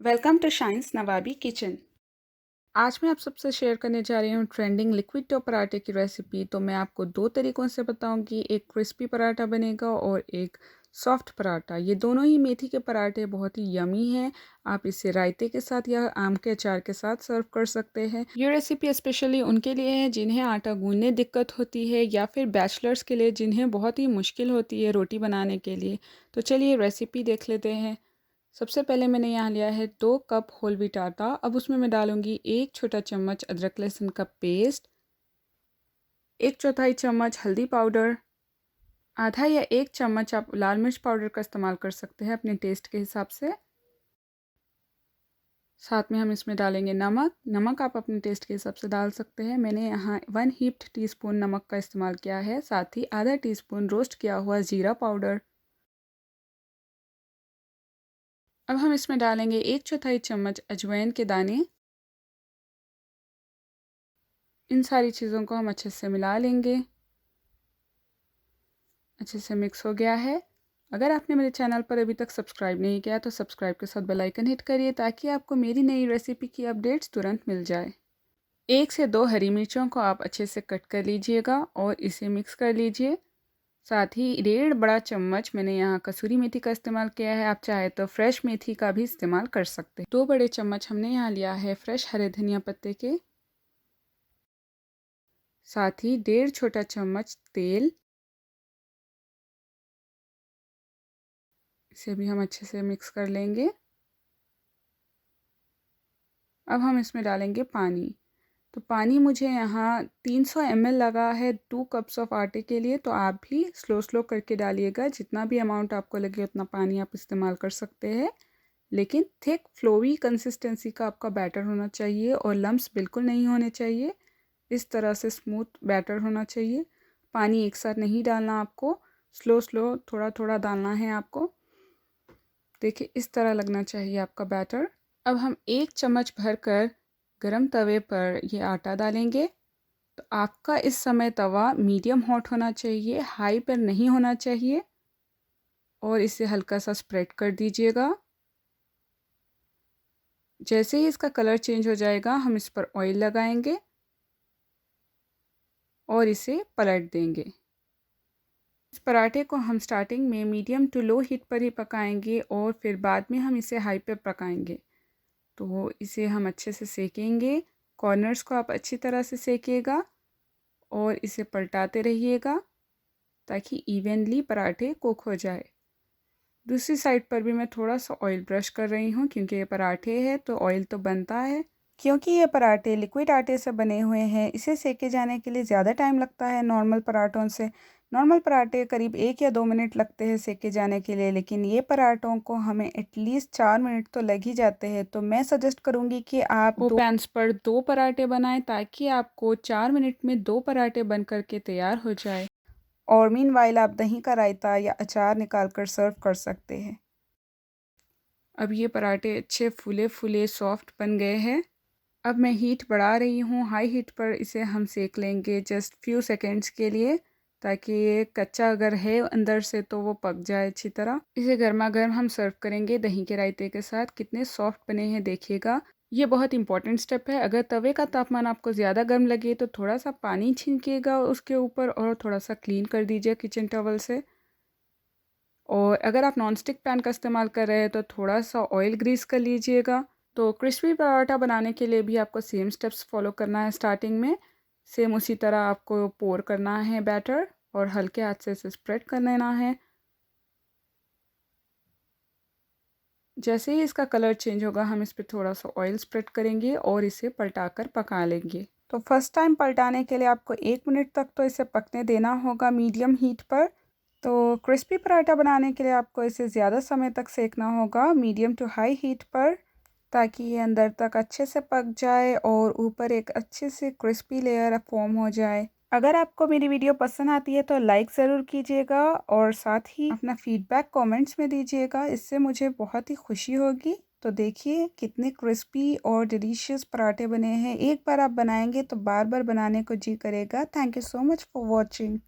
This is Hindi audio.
Welcome to Shine's Nawabi Kitchen. आज मैं आप सबसे शेयर करने जा रही हूँ ट्रेंडिंग लिक्विड डो पराठे की रेसिपी। तो मैं आपको दो तरीक़ों से बताऊँगी, एक क्रिस्पी पराठा बनेगा और एक सॉफ्ट पराठा। ये दोनों ही मेथी के पराठे बहुत ही यमी हैं। आप इसे रायते के साथ या आम के अचार के साथ सर्व कर सकते हैं। ये रेसिपी स्पेशली उनके लिए है जिन्हें आटा गूँधने दिक्कत होती है, या फिर बैचलर्स के लिए जिन्हें बहुत ही मुश्किल होती है रोटी बनाने के लिए। तो चलिए रेसिपी देख लेते हैं। सबसे पहले मैंने यहाँ लिया है 2 कप होल व्हीट आटा। अब उसमें मैं डालूँगी 1 छोटा चम्मच अदरक लहसुन का पेस्ट, 1 चौथाई चम्मच हल्दी पाउडर, आधा या 1 चम्मच आप लाल मिर्च पाउडर का इस्तेमाल कर सकते हैं अपने टेस्ट के हिसाब से। साथ में हम इसमें डालेंगे नमक। नमक आप अपने टेस्ट के हिसाब से डाल सकते हैं। मैंने यहाँ 1 हीप्ड टीस्पून नमक का इस्तेमाल किया है। साथ ही आधा टीस्पून रोस्ट किया हुआ ज़ीरा पाउडर। अब हम इसमें डालेंगे 1 चौथाई चम्मच अजवाइन के दाने। इन सारी चीज़ों को हम अच्छे से मिला लेंगे। अच्छे से मिक्स हो गया है। अगर आपने मेरे चैनल पर अभी तक सब्सक्राइब नहीं किया तो सब्सक्राइब के साथ बेल आइकन हिट करिए, ताकि आपको मेरी नई रेसिपी की अपडेट्स तुरंत मिल जाए। 1 से 2 हरी मिर्चों को आप अच्छे से कट कर लीजिएगा और इसे मिक्स कर लीजिए। साथ ही 1.5 बड़ा चम्मच मैंने यहाँ कसूरी मेथी का इस्तेमाल किया है। आप चाहे तो फ्रेश मेथी का भी इस्तेमाल कर सकते हैं। 2 बड़े चम्मच हमने यहाँ लिया है फ्रेश हरे धनिया पत्ते के। साथ ही 1.5 छोटा चम्मच तेल। इसे भी हम अच्छे से मिक्स कर लेंगे। अब हम इसमें डालेंगे पानी। तो पानी मुझे यहाँ 300 ml लगा है 2 कप्स ऑफ आटे के लिए। तो आप भी स्लो करके डालिएगा। जितना भी अमाउंट आपको लगे उतना पानी आप इस्तेमाल कर सकते हैं। लेकिन थिक फ्लोवी कंसिस्टेंसी का आपका बैटर होना चाहिए और लम्प्स बिल्कुल नहीं होने चाहिए। इस तरह से स्मूथ बैटर होना चाहिए। पानी एक साथ नहीं डालना आपको, स्लो थोड़ा थोड़ा डालना है आपको। देखिए इस तरह लगना चाहिए आपका बैटर। अब हम 1 चम्मच भरकर गरम तवे पर ये आटा डालेंगे। तो आपका इस समय तवा मीडियम हॉट होना चाहिए, हाई पर नहीं होना चाहिए। और इसे हल्का सा स्प्रेड कर दीजिएगा। जैसे ही इसका कलर चेंज हो जाएगा हम इस पर ऑयल लगाएंगे और इसे पलट देंगे। इस पराठे को हम स्टार्टिंग में मीडियम टू लो हीट पर ही पकाएंगे और फिर बाद में हम इसे हाई पर पकाएंगे। तो इसे हम अच्छे से सेकेंगे। कॉर्नर्स को आप अच्छी तरह से सेकिएगा और इसे पलटाते रहिएगा ताकि इवनली पराठे कुक हो जाए। दूसरी साइड पर भी मैं थोड़ा सा ऑयल ब्रश कर रही हूँ, क्योंकि ये पराठे हैं तो ऑयल तो बनता है। क्योंकि ये पराठे लिक्विड आटे से बने हुए हैं, इसे सेके जाने के लिए ज़्यादा टाइम लगता है नॉर्मल पराठों से। नॉर्मल पराठे करीब 1 या 2 मिनट लगते हैं सेके जाने के लिए, लेकिन ये पराठों को हमें एटलीस्ट 4 मिनट तो लग ही जाते हैं। तो मैं सजेस्ट करूँगी कि आप वो पैन्स पर 2 पराठे बनाएं, ताकि आपको 4 मिनट में 2 पराठे बन कर के तैयार हो जाए। और मीनवाइल आप दही का रायता या अचार निकाल कर सर्व कर सकते हैं। अब ये पराठे अच्छे फूले फूले सॉफ्ट बन गए हैं। अब मैं हीट बढ़ा रही हूँ, हाई हीट पर इसे हम सेक लेंगे जस्ट फ्यू सेकेंड्स के लिए, ताकि ये कच्चा अगर है अंदर से तो वो पक जाए अच्छी तरह। इसे गर्मा गर्म हम सर्व करेंगे दही के रायते के साथ। कितने सॉफ्ट बने हैं देखिएगा। ये बहुत इंपॉर्टेंट स्टेप है। अगर तवे का तापमान आपको ज़्यादा गर्म लगे तो थोड़ा सा पानी छिड़किएगा उसके ऊपर और थोड़ा सा क्लीन कर दीजिए किचन टॉवल से। और अगर आप नॉन स्टिक पैन का इस्तेमाल कर रहे हैं तो थोड़ा सा ऑयल ग्रीस कर लीजिएगा। तो क्रिस्पी पराठा बनाने के लिए भी आपको सेम स्टेप्स फॉलो करना है। स्टार्टिंग में सेम उसी तरह आपको पोर करना है बैटर और हल्के हाथ से इसे स्प्रेड कर लेना है। जैसे ही इसका कलर चेंज होगा हम इस पर थोड़ा सा ऑयल स्प्रेड करेंगे और इसे पलटाकर पका लेंगे। तो फर्स्ट टाइम पलटाने के लिए आपको 1 मिनट तक तो इसे पकने देना होगा मीडियम हीट पर। तो क्रिस्पी पराठा बनाने के लिए आपको इसे ज़्यादा समय तक सेकना होगा मीडियम टू हाई हीट पर, ताकि ये अंदर तक अच्छे से पक जाए और ऊपर एक अच्छे से क्रिस्पी लेयर फॉर्म हो जाए। अगर आपको मेरी वीडियो पसंद आती है तो लाइक ज़रूर कीजिएगा और साथ ही अपना फीडबैक कमेंट्स में दीजिएगा। इससे मुझे बहुत ही खुशी होगी। तो देखिए कितने क्रिस्पी और डिलीशियस पराठे बने हैं। एक बार आप बनाएंगे तो बार बार बनाने को जी करेगा। Thank you so much for watching.